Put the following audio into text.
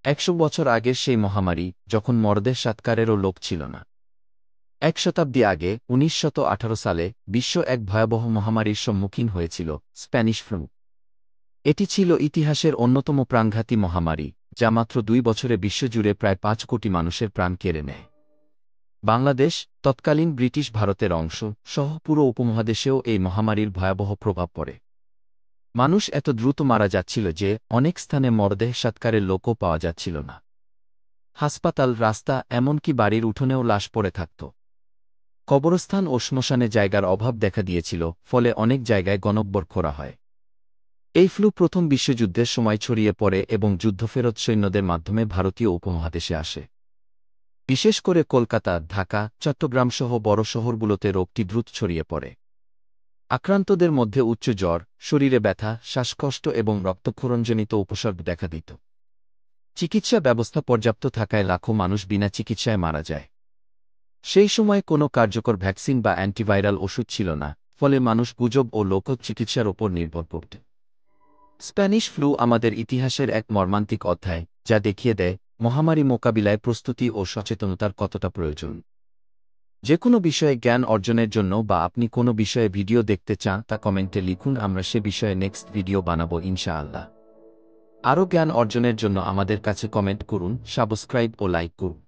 100 বছর আগের সেই মহামারী, যখন মরদেহ সৎকারেরও লোক ছিল না। 1 শতাব্দী আগে 1918 সালে বিশ্ব এক ভয়াবহ মহামারীর সম্মুখীন হয়েছিল, স্প্যানিশ ফ্লু। এটি ছিল ইতিহাসের অন্যতম প্রাণঘাতী মহামারী, যা মাত্র 2 বছরে বিশ্বজুড়ে প্রায় 5 কোটি মানুষের প্রাণ কেড়ে নেয়। বাংলাদেশ, তৎকালীন ব্রিটিশ ভারতের অংশ, সহ পুরো উপমহাদেশেও এই মহামারীর ভয়াবহ প্রভাব পড়ে। মানুষ এত দ্রুত মারা যাচ্ছিল যে অনেক স্থানে মরদেহ সৎকারের লোকও পাওয়া যাচ্ছিল না। হাসপাতাল, রাস্তা, এমনকি বাড়ির উঠোনেও লাশ পড়ে থাকত। কবরস্থান ও শ্মশানে জায়গার অভাব দেখা দিয়েছিল, ফলে অনেক জায়গায় গণকবর খোঁড়া হয়। এই ফ্লু প্রথম বিশ্বযুদ্ধের সময় ছড়িয়ে পড়ে এবং যুদ্ধফেরত সৈন্যদের মাধ্যমে ভারতীয় উপমহাদেশে আসে। বিশেষ করে কলকাতা, ঢাকা, চট্টগ্রামসহ বড় শহরগুলোতে রোগটি দ্রুত ছড়িয়ে পড়ে। আক্রান্তদের মধ্যে উচ্চ জ্বর, শরীরে ব্যথা, শ্বাসকষ্ট এবং রক্তক্ষরণজনিত উপসর্গ দেখা দিত। চিকিৎসা ব্যবস্থা পর্যাপ্ত থাকায় লাখো মানুষ বিনা চিকিৎসায় মারা যায়। সেই সময় কোনো কার্যকর ভ্যাকসিন বা অ্যান্টিভাইরাল ওষুধ ছিল না, ফলে মানুষ গুজব ও লোক চিকিৎসার ওপর নির্ভর করত। স্প্যানিশ ফ্লু আমাদের ইতিহাসের এক মর্মান্তিক অধ্যায়, যা দেখিয়ে দেয় মহামারী মোকাবিলায় প্রস্তুতি ও সচেতনতার কতটা প্রয়োজন। যে কোনো বিষয়ে জ্ঞান অর্জনের জন্য বা আপনি কোনো বিষয়ে ভিডিও দেখতে চান তা কমেন্টে লিখুন, আমরা সে বিষয়ে নেক্সট ভিডিও বানাবো ইনশাআল্লাহ। আরও জ্ঞান অর্জনের জন্য আমাদের কাছে কমেন্ট করুন, সাবস্ক্রাইব ও লাইক করুন।